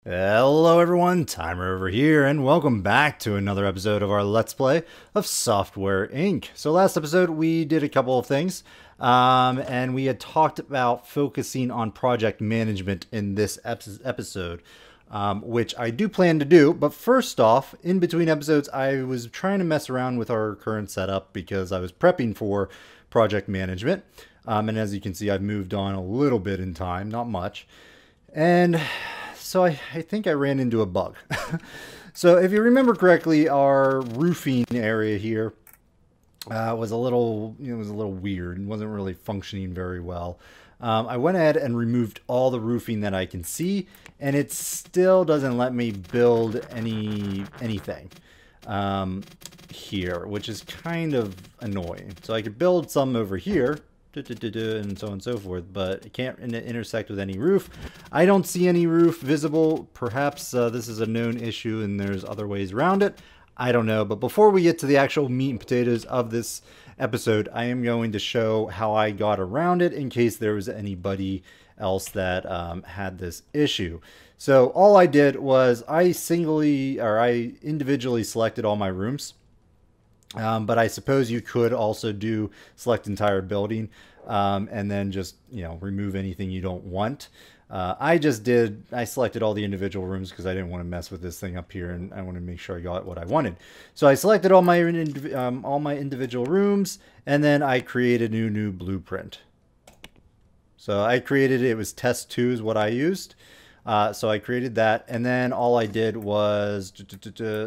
Hello everyone, Timer over here, and welcome back to another episode of our Let's Play of Software Inc. So last episode we did a couple of things, and we had talked about focusing on project management in this episode, which I do plan to do. But first off, in between episodes, I was trying to mess around with our current setup because I was prepping for project management. And as you can see, I've moved on a little bit in time, not much. And so I think I ran into a bug. So if you remember correctly, our roofing area here was a little, weird and wasn't really functioning very well. I went ahead and removed all the roofing that I can see, and it still doesn't let me build anything here, which is kind of annoying. So I could build some over here, and so on and so forth, but it can't intersect with any roof. I don't see any roof visible. Perhaps this is a known issue and there's other ways around it. I don't know. But before we get to the actual meat and potatoes of this episode, I am going to show how I got around it in case there was anybody else that had this issue. So all I did was I individually selected all my rooms. But I suppose you could also do select entire building and then just, remove anything you don't want. I selected all the individual rooms because I didn't want to mess with this thing up here, and I wanted to make sure I got what I wanted. So I selected all my individual rooms, and then I created a new blueprint. So I created it was test 2 is what I used. So I created that, and then all I did was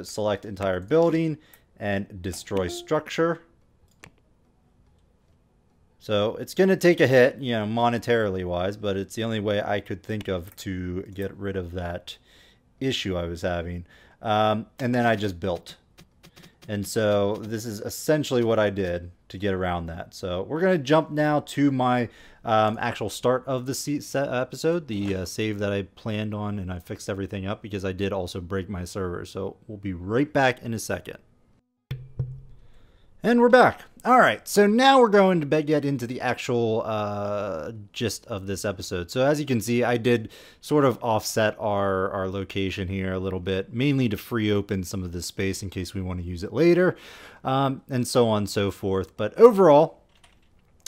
select entire building and destroy structure. So it's going to take a hit, monetarily wise, but it's the only way I could think of to get rid of that issue I was having. And then I just built. And so this is essentially what I did to get around that. So we're going to jump now to my actual start of the episode, the save that I planned on, and I fixed everything up because I did also break my server. So we'll be right back in a second. And we're back. All right, so now we're going to get into the actual gist of this episode. So as you can see, I did sort of offset our location here a little bit, mainly to free open some of this space in case we want to use it later, and so on and so forth. But overall,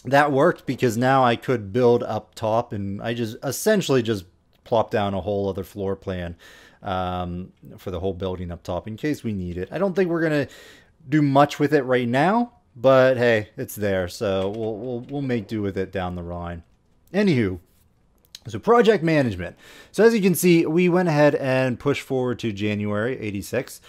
that worked because now I could build up top, and I just essentially just plop down a whole other floor plan for the whole building up top in case we need it. I don't think we're going to do much with it right now, but hey, it's there, so we'll make do with it down the line. Anywho, so project management. So as you can see, we went ahead and pushed forward to January 86.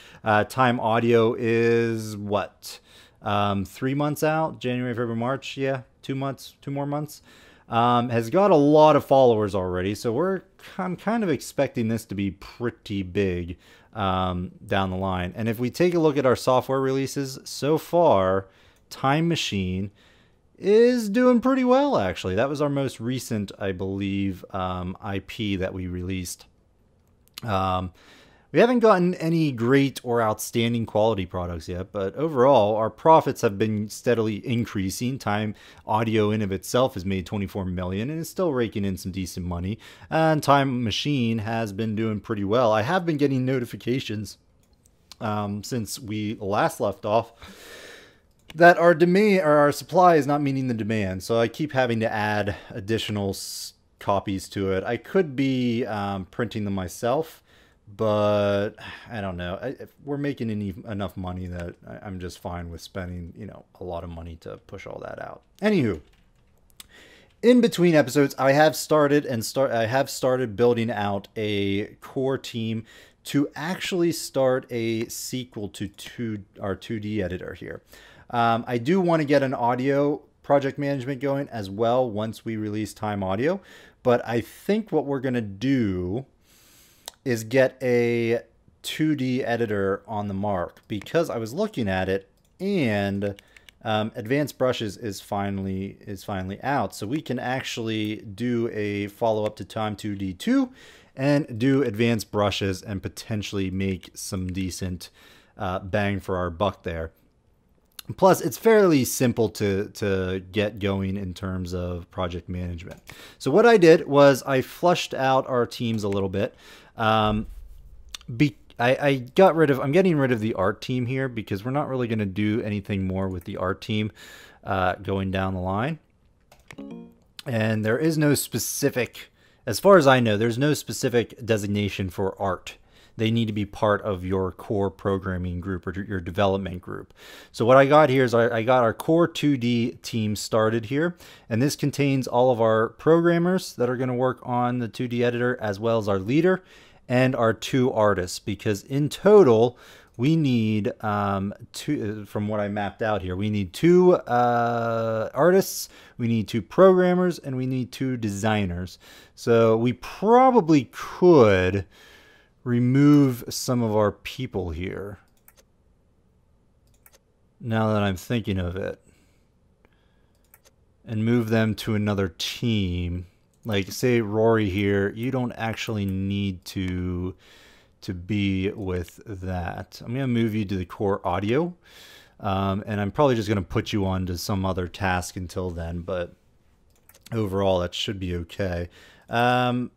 Time audio is what? 3 months out? January, February, March? Yeah, 2 months, 2 more months. Has got a lot of followers already, so I'm kind of expecting this to be pretty big down the line. And if we take a look at our software releases so far, Time Machine is doing pretty well, actually. That was our most recent, I believe, IP that we released. We haven't gotten any great or outstanding quality products yet, but overall, our profits have been steadily increasing. Time Audio in of itself has made 24 million and is still raking in some decent money. And Time Machine has been doing pretty well. I have been getting notifications since we last left off that our demand or our supply is not meeting the demand. So I keep having to add additional copies to it. I could be printing them myself, but I don't know. We're making enough money that I'm just fine with spending, a lot of money to push all that out. Anywho, in between episodes, I have started building out a core team to actually start a sequel to our 2D editor here. I do want to get an audio project management going as well once we release Time Audio, but I think what we're going to do is get a 2D editor on the mark, because I was looking at it and Advanced Brushes is finally out, so we can actually do a follow-up to Time 2D 2 and do Advanced Brushes and potentially make some decent bang for our buck there. Plus, it's fairly simple to get going in terms of project management. So what I did was I flushed out our teams a little bit. I got rid of, I'm getting rid of the art team here because we're not really going to do anything more with the art team going down the line. And there is no specific, as far as I know, there's no specific designation for art. They need to be part of your core programming group or your development group. So what I got here is I got our core 2D team started here. And this contains all of our programmers that are going to work on the 2D editor, as well as our leader and our 2 artists, because in total we need two, from what I mapped out here, we need 2 artists, we need 2 programmers, and we need 2 designers. So we probably could remove some of our people here, now that I'm thinking of it, and move them to another team. Like, say Rory here, you don't actually need to be with that. I'm going to move you to the core audio, and I'm probably just going to put you on to some other task until then, but overall that should be okay. And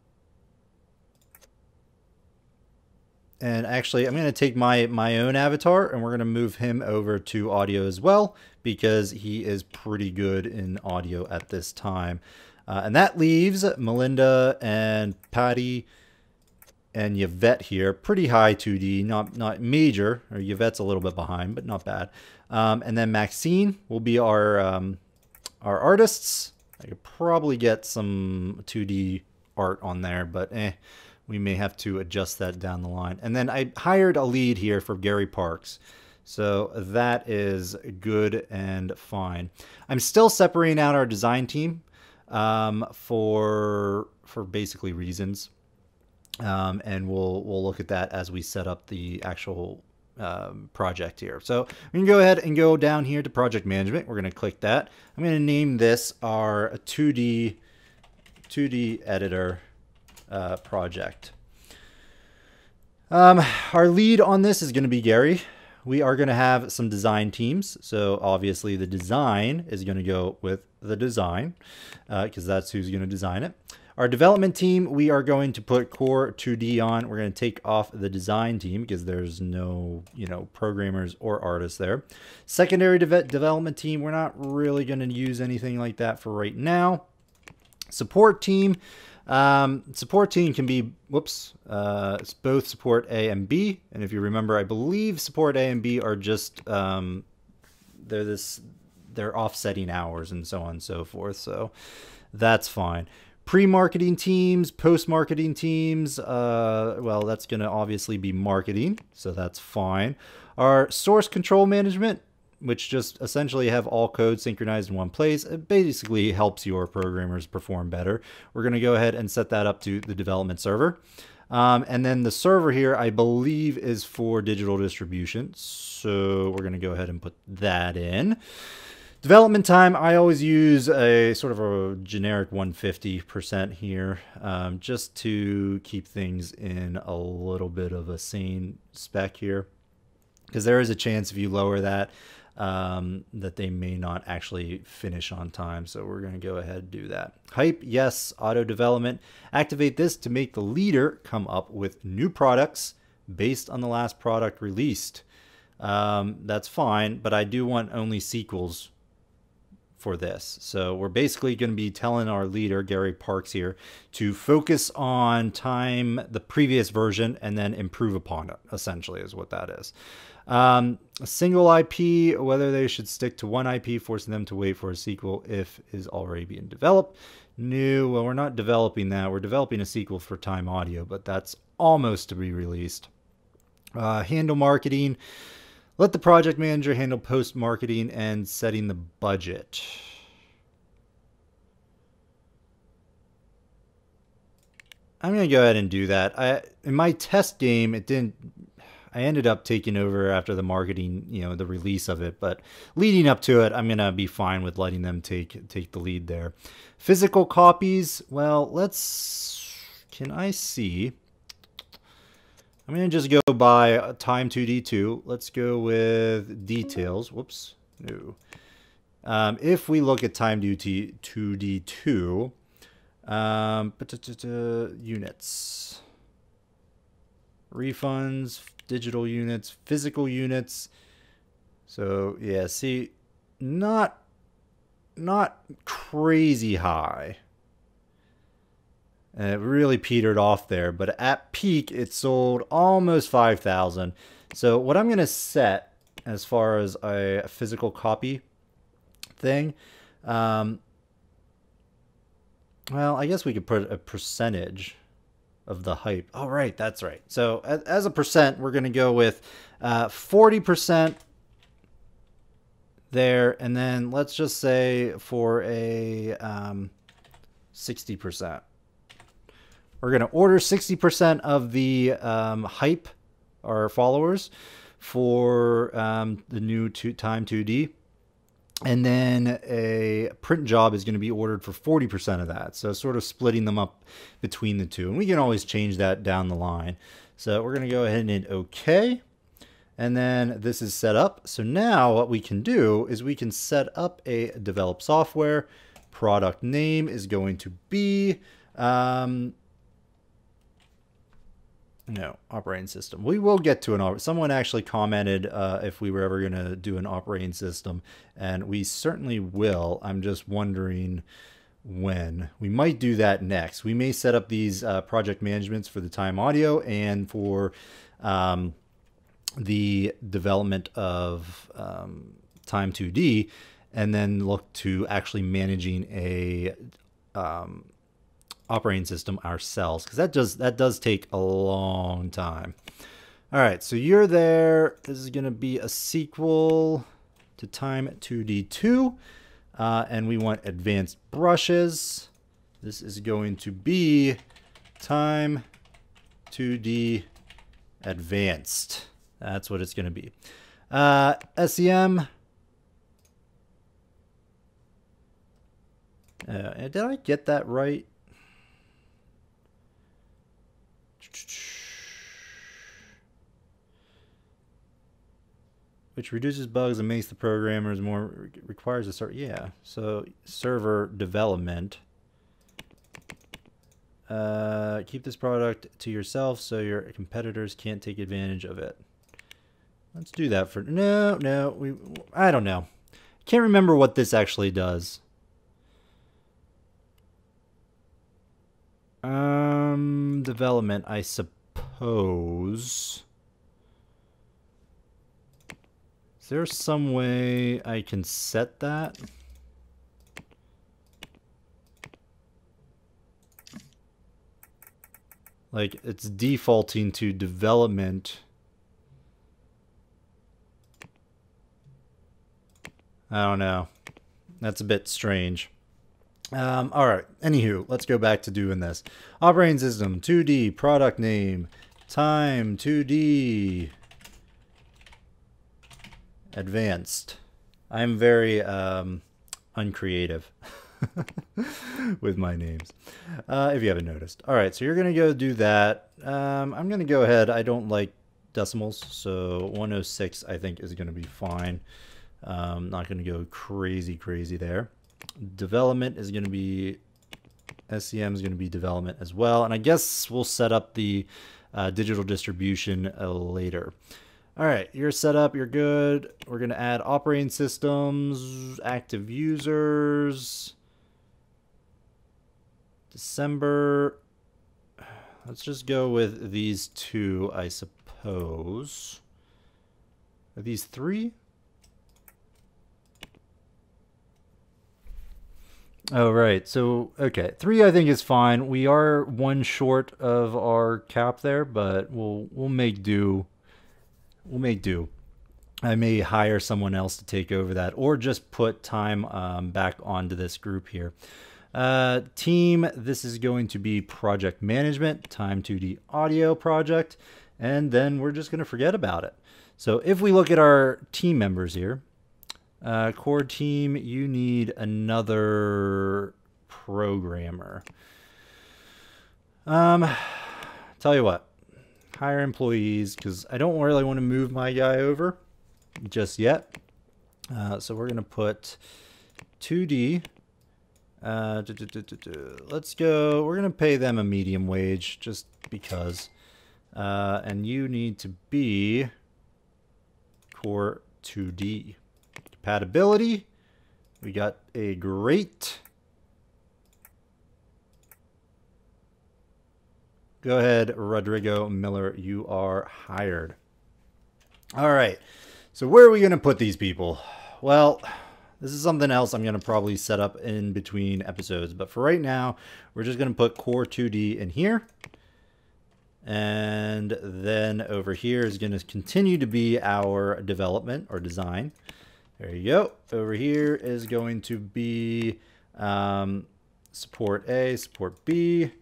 actually, I'm going to take my own avatar, and we're going to move him over to audio as well, because he is pretty good in audio at this time. And that leaves Melinda and Patty and Yvette here. Pretty high 2D, not major. Or Yvette's a little bit behind, but not bad. And then Maxine will be our artists. I could probably get some 2D art on there, but we may have to adjust that down the line. And then I hired a lead here for Gary Parks. So that is good and fine. I'm still separating out our design team for basically reasons. And we'll look at that as we set up the actual project here. So we can go ahead and go down here to project management. We're going to click that. I'm going to name this our 2D editor project. Our lead on this is going to be Gary. We are going to have some design teams. So obviously the design is going to go with the design because that's who's going to design it. Our development team, we are going to put core 2D on. We're going to take off the design team because there's no, programmers or artists there. Secondary development team, we're not really going to use anything like that for right now. Support team. Support team can be, it's both support A and B. And if you remember, I believe support A and B are just, they're offsetting hours and so on and so forth. So that's fine. Pre-marketing teams, post-marketing teams, well, that's going to obviously be marketing. So that's fine. Our source control management, which just essentially have all code synchronized in one place. It basically helps your programmers perform better. We're going to go ahead and set that up to the development server. And then the server here, I believe, is for digital distribution. So we're going to go ahead and put that in. Development time, I always use a sort of a generic 150% here, just to keep things in a little bit of a sane spec here. Because there is a chance if you lower that, that they may not actually finish on time. So we're going to go ahead and do that. Hype, yes. Auto development. Activate this to make the leader come up with new products based on the last product released. That's fine, but I do want only sequels for this. So we're basically going to be telling our leader, Gary Parks here, to focus on the previous version and then improve upon it, essentially is what that is. A single IP, whether they should stick to one IP, forcing them to wait for a sequel if is already being developed. New, well, we're not developing that. We're developing a sequel for Time Audio, but that's almost to be released. Handle marketing. Let the project manager handle post-marketing and setting the budget. I'm going to go ahead and do that. In my test game, I ended up taking over after the marketing, the release of it. But leading up to it, I'm going to be fine with letting them take the lead there. Physical copies, well, can I see? I'm going to just go by time 2D2. Let's go with details. Whoops. No. If we look at time 2D2, units. refunds, digital units, physical units. So yeah, see, not crazy high. And it really petered off there, but at peak it sold almost 5,000. So what I'm going to set as far as a physical copy thing, well, I guess we could put a percentage of the hype. Oh, right, that's right. So as a percent, we're going to go with 40% there, and then let's just say for a 60%. We're going to order 60% of the hype, our followers, for the new Time 2D. And then a print job is going to be ordered for 40% of that. So sort of splitting them up between the two. And we can always change that down the line. So we're going to go ahead and hit OK. And then this is set up. So now what we can do is we can set up a develop software. Product name is going to be... no, operating system. We will get to an... Someone actually commented if we were ever going to do an operating system, and we certainly will. I'm just wondering when. We might do that next. We may set up these project managements for the Time Audio and for the development of Time 2D, and then look to actually managing a... operating system ourselves, because that does take a long time. All right, so you're there. This is going to be a sequel to Time 2D2, and we want advanced brushes. This is going to be Time 2D Advanced. That's what it's going to be. SEM. Did I get that right? Which reduces bugs and makes the programmers more... requires a start... Yeah, so server development. Keep this product to yourself so your competitors can't take advantage of it. Let's do that for... No, I don't know. Can't remember what this actually does. Development, I suppose. Is there some way I can set that? Like, it's defaulting to development. I don't know. That's a bit strange. All right. Anywho, let's go back to doing this. Operating system, 2D, product name, Time 2D, advanced. I'm very uncreative with my names, if you haven't noticed. All right, so you're going to go do that. I'm going to go ahead. I don't like decimals, so 106 I think is going to be fine. Not going to go crazy there. Development is going to be... SEM is going to be development as well. And I guess we'll set up the digital distribution later. All right, you're set up, you're good. We're going to add operating systems, active users, December. Let's just go with these two, I suppose. Are these three? Oh, right. So, okay. 3 I think is fine. We are 1 short of our cap there, but we'll make do. We'll make do. I may hire someone else to take over that, or just put Time back onto this group here. Team, this is going to be project management, Time 2D audio project, and then we're just going to forget about it. So if we look at our team members here, core team, you need another programmer. Tell you what, hire employees, because I don't really want to move my guy over just yet. So we're going to put 2D. Let's go. We're going to pay them a medium wage just because. And you need to be Core 2D. Compatibility. We got a great. Go ahead, Rodrigo Miller. You are hired. All right. So where are we going to put these people? Well, this is something else I'm going to probably set up in between episodes. But for right now, we're just going to put Core 2D in here. And then over here is going to continue to be our development or design. There you go. Over here is going to be support A, support B.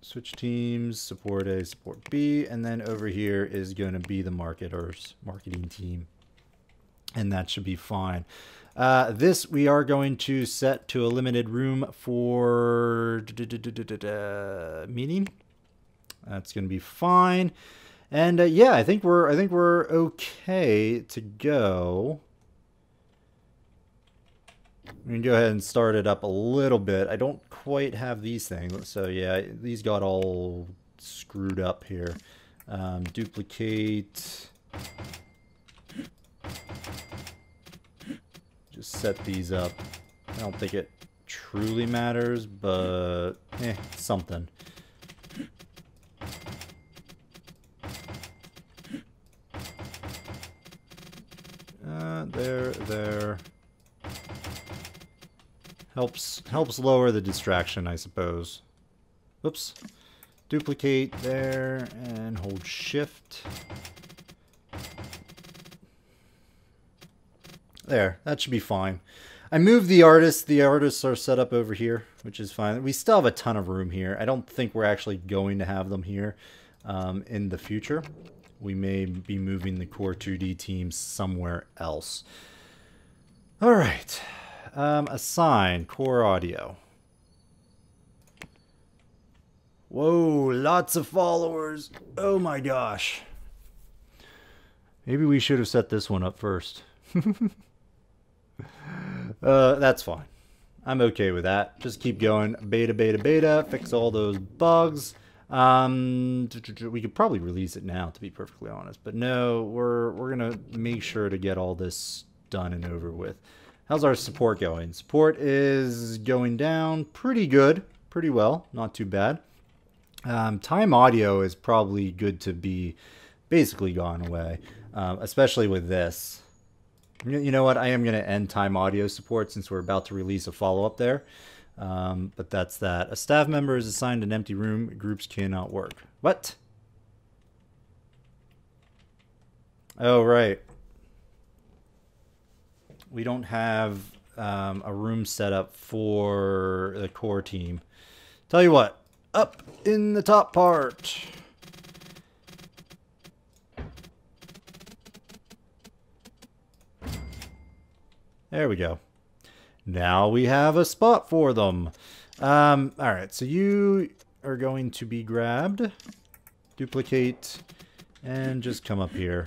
Switch teams, support A, support B. And then over here is going to be the marketing team. And that should be fine. This we are going to set to a limited room for meeting. That's going to be fine. And yeah, I think we're okay to go. We can go ahead and start it up a little bit. I don't quite have these things, so yeah, these got all screwed up here. Duplicate. Just set these up. I don't think it truly matters, but something. There. Helps lower the distraction, I suppose. Oops. Duplicate there and hold shift. There, that should be fine. I moved the artists. The artists are set up over here, which is fine. We still have a ton of room here. I don't think we're actually going to have them here in the future. We may be moving the Core 2D teams somewhere else. All right. Assign Core Audio. Whoa, lots of followers. Oh my gosh. Maybe we should have set this one up first. That's fine. I'm okay with that. Just keep going. Beta. Fix all those bugs. We could probably release it now, to be perfectly honest. But no, we're gonna make sure to get all this done and over with. How's our support going? Support is going down pretty good, pretty well, not too bad. Time audio is probably good to be basically gone away, especially with this. You know what? I am going to end time audio support since we're about to release a follow-up there. But that's that. A staff member is assigned an empty room. Groups cannot work. What? Oh, right. We don't have a room set up for the core team. Tell you what. Up in the top part. There we go. Now we have a spot for them. All right, so you are going to be grabbed, duplicate, and just come up here.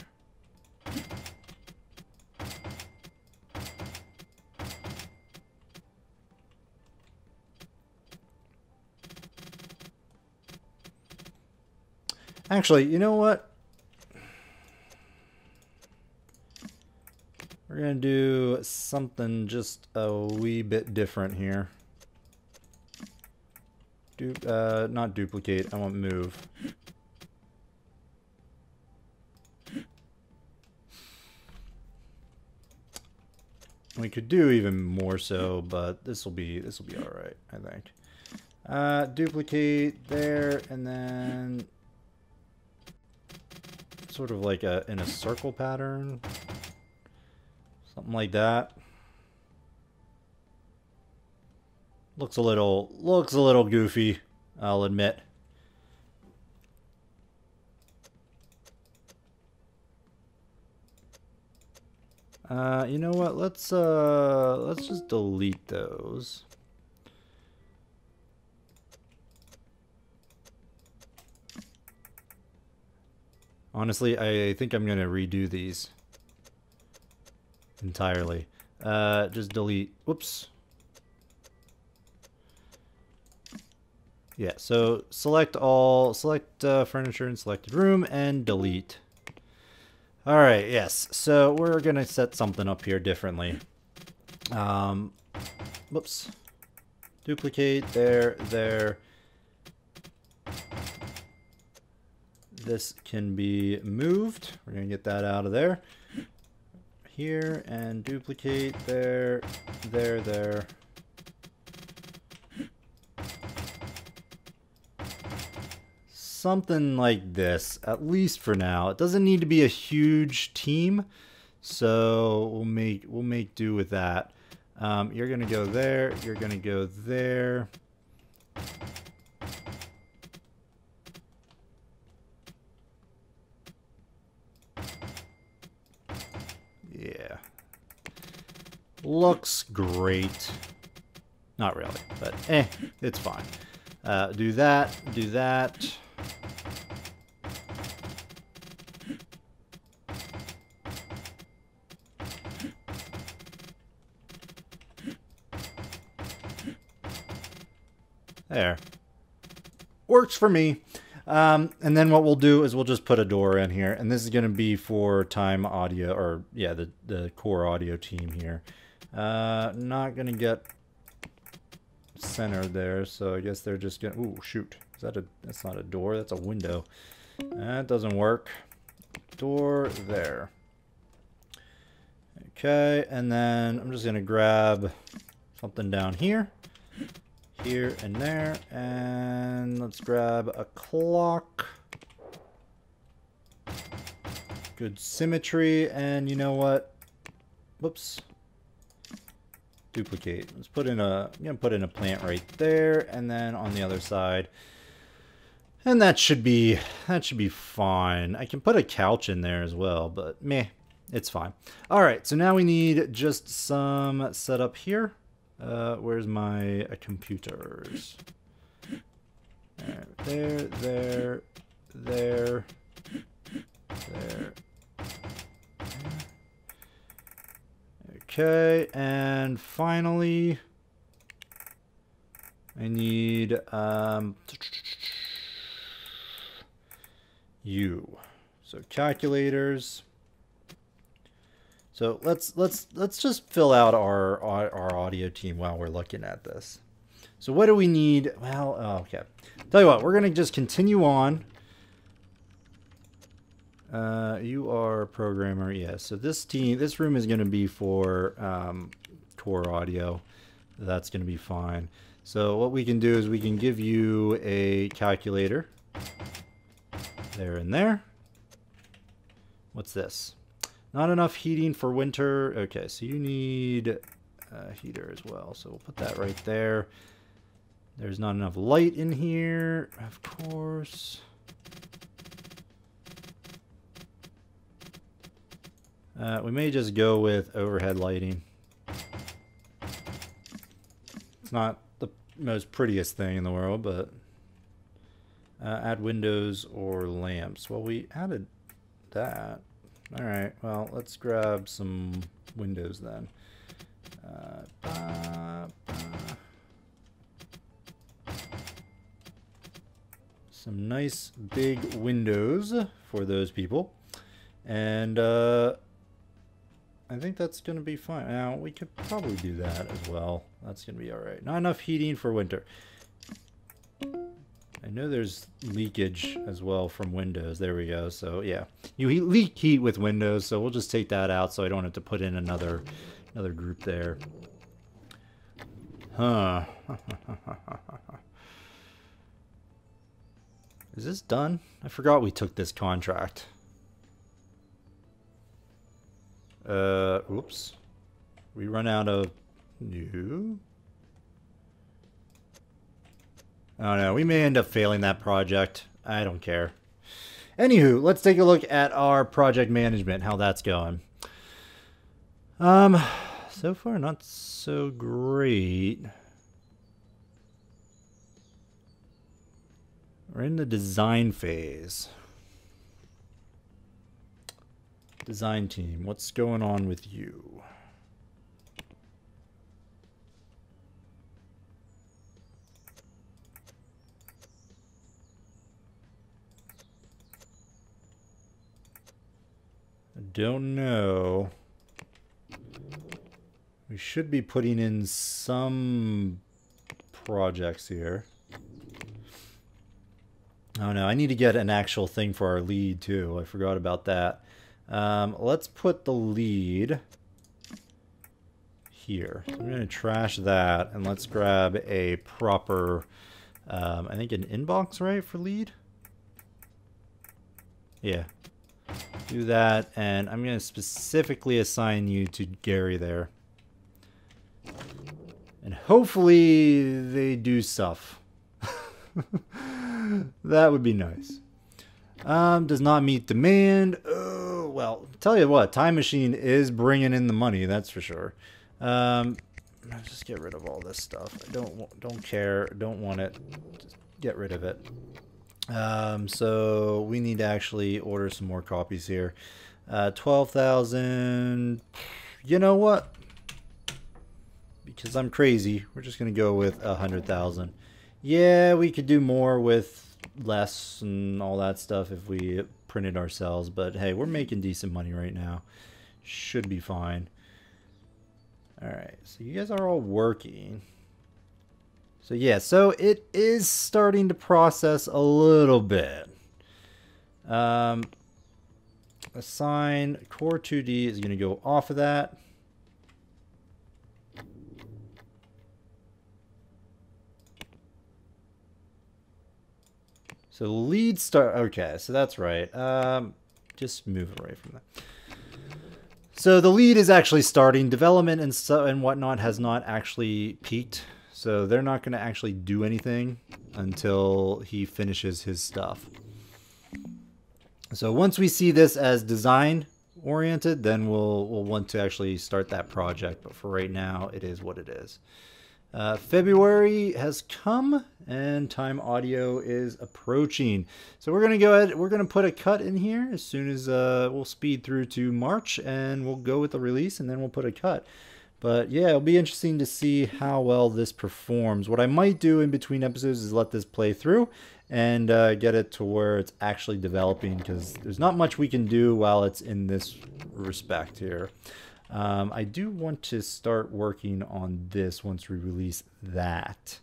Actually, you know what? We're going to do something just a wee bit different here. Not duplicate, I want move. We could do even more so, but this will be all right, I think. Duplicate there, and then sort of like in a circle pattern. Something like that. Looks a little goofy, I'll admit. You know what? Let's just delete those. Honestly, I think I'm gonna redo these entirely. Just delete. Whoops. Yeah, so select all, select furniture and selected room and delete. All right, yes. So we're going to set something up here differently. Whoops. Duplicate, there. This can be moved. We're going to get that out of there. Here, and duplicate, there. Something like this, at least for now. It doesn't need to be a huge team, so we'll make do with that. You're gonna go there. You're gonna go there. Yeah, looks great. Not really, but it's fine. Do that. Do that. There. Works for me. And then what we'll do is we'll just put a door in here. And this is going to be for time audio, or yeah, the core audio team here. Not going to get centered there, so I guess they're just going to... Ooh, shoot. That's not a door, that's a window. That doesn't work. Door there. Okay, and then I'm just going to grab something down here. Here and there, and let's grab a clock. Good symmetry, and you know what? Whoops. Duplicate. Let's put in a. I'm gonna put in a plant right there, and then on the other side, and that should be fine. I can put a couch in there as well, but meh, it's fine. All right, so now we need just some setup here. Where's my computers? There. Okay, and finally, I need you. So calculators. So let's just fill out our audio team while we're looking at this. So what do we need? Well, okay. Tell you what, we're gonna just continue on. You are a programmer, yes. So this room is gonna be for core audio. That's gonna be fine. So what we can do is we can give you a calculator. There and there. What's this? Not enough heating for winter. Okay, so you need a heater as well. So we'll put that right there. There's not enough light in here, of course. We may just go with overhead lighting. It's not the most prettiest thing in the world, but add windows or lamps. Well, we added that. All right, well, let's grab some windows then. Some nice big windows for those people. And I think that's going to be fine. Now, we could probably do that as well. That's going to be all right. Not enough heating for winter. I know there's leakage as well from Windows. There we go. So yeah, you leak heat with Windows, so we'll just take that out so I don't have to put in another group there. Huh. Is this done? I forgot we took this contract. Oops. We run out of new. Oh no, we may end up failing that project. I don't care. Anywho, let's take a look at our project management, how that's going. So far not so great. We're in the design phase. Design team, what's going on with you? don't know. We should be putting in some projects here. Oh no, I need to get an actual thing for our lead too. I forgot about that. Let's put the lead here. So I'm going to trash that and let's grab a proper, I think an inbox, right, for lead? Yeah. Do that, and I'm going to specifically assign you to Gary there. And hopefully they do stuff. That would be nice. Does not meet demand. Oh, well, tell you what, Time Machine is bringing in the money, that's for sure. Let's just get rid of all this stuff. I don't care, don't want it. Just get rid of it. So we need to actually order some more copies here. 12,000. You know what? Because I'm crazy, we're just gonna go with 100,000. Yeah, we could do more with less and all that stuff if we print it ourselves, but hey, we're making decent money right now. Should be fine. Alright, so you guys are all working. So yeah, so it is starting to process a little bit. Assign core 2D is going to go off of that. So lead start. Okay, so that's right. Just move away from that. So the lead is actually starting. Development and whatnot has not actually peaked. So they're not going to actually do anything until he finishes his stuff. So once we see this as design oriented, then we'll want to actually start that project. But for right now, it is what it is. February has come and Time Audio is approaching. So we're going to go ahead, we're going to put a cut in here as soon as we'll speed through to March and we'll go with the release and then we'll put a cut. But yeah, it'll be interesting to see how well this performs. What I might do in between episodes is let this play through and get it to where it's actually developing, because there's not much we can do while it's in this respect here. I do want to start working on this once we release that.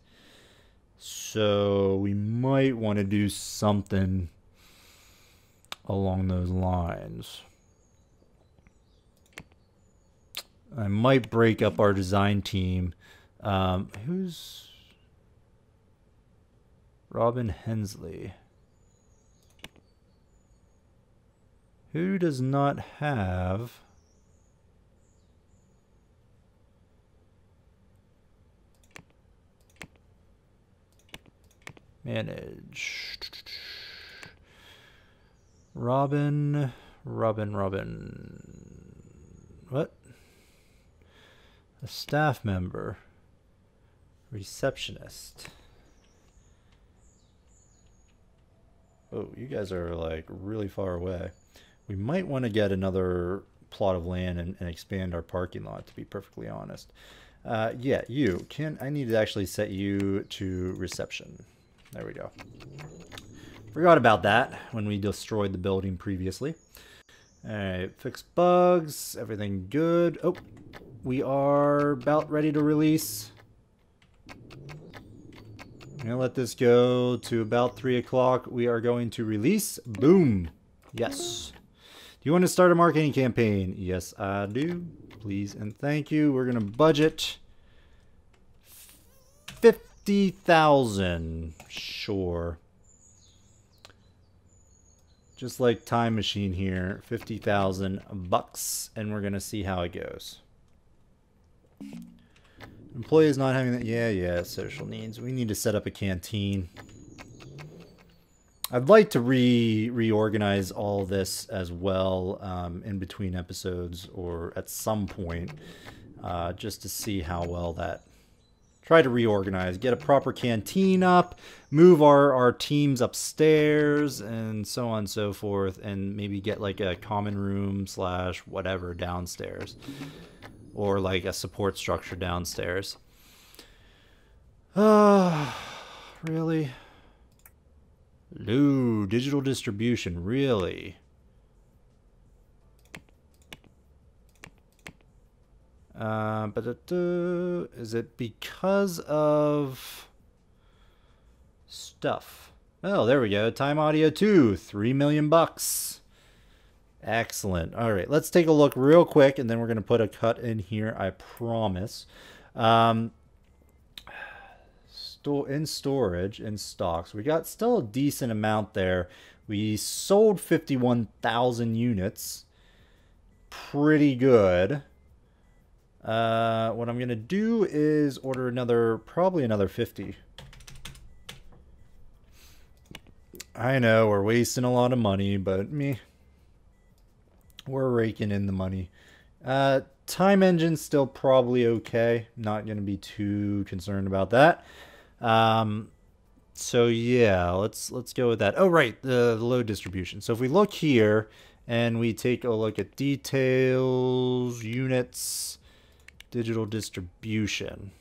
So we might want to do something along those lines. I might break up our design team. Who's Robin Hensley? Who does not have manage? Robin. What? A staff member. Receptionist. Oh, you guys are like really far away. We might want to get another plot of land and expand our parking lot, to be perfectly honest. Yeah, you can. I need to actually set you to reception. There we go. Forgot about that when we destroyed the building previously. Alright, fix bugs. Everything good. Oh, we are about ready to release. I'm going to let this go to about 3 o'clock. We are going to release. Boom. Yes. Do you want to start a marketing campaign? Yes, I do. Please and thank you. We're going to budget 50,000. Sure. Just like Time Machine here, 50,000 bucks, and we're going to see how it goes. Employees not having that. Yeah, social needs. We need to set up a canteen. I'd like to reorganize all this as well in between episodes or at some point, just to see how well that. Try to reorganize, get a proper canteen up, move our teams upstairs, and so on and so forth, and maybe get like a common room / whatever downstairs, or like a support structure downstairs. Really? No, digital distribution, really? Is it because of stuff? Oh, there we go. Time audio 2, 3 million bucks. Excellent. All right, let's take a look real quick, and then we're going to put a cut in here, I promise. In storage, in stocks, we got still a decent amount there. We sold 51,000 units. Pretty good. What I'm going to do is order probably another 50. I know, we're wasting a lot of money, but we're raking in the money. Time engine's still probably okay. Not going to be too concerned about that. So yeah, let's go with that. Oh, right, the load distribution. So if we look here and we take a look at details, units, digital distribution.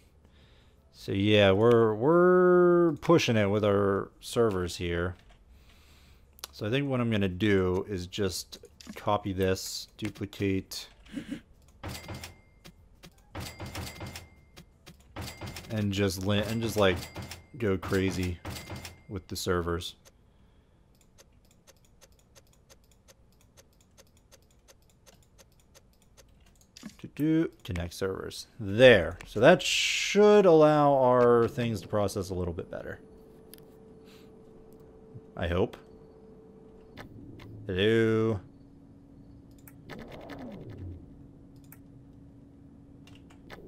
So yeah, we're pushing it with our servers here. So I think what I'm going to do is just copy this, duplicate, and just like go crazy with the servers. Connect servers. There. So that should allow our things to process a little bit better. I hope. Hello.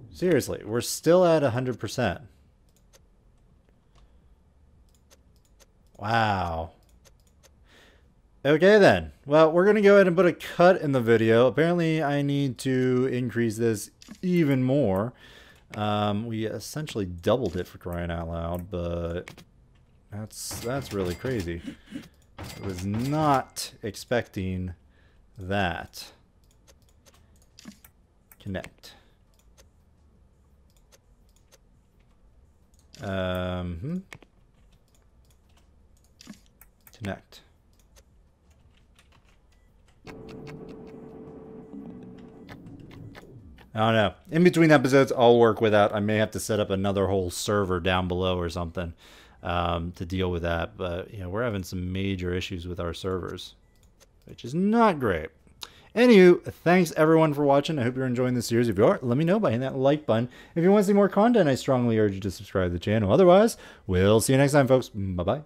Seriously, we're still at 100%. Wow. Okay then. Well, we're going to go ahead and put a cut in the video. Apparently, I need to increase this even more. We essentially doubled it, for crying out loud, but that's really crazy. I was not expecting that. Connect. Connect. I don't know. In between episodes, I'll work with that. I may have to set up another whole server down below or something to deal with that. But, you know, we're having some major issues with our servers, which is not great. Anywho, thanks everyone for watching. I hope you're enjoying this series. If you are, let me know by hitting that like button. If you want to see more content, I strongly urge you to subscribe to the channel. Otherwise, we'll see you next time, folks. Bye-bye.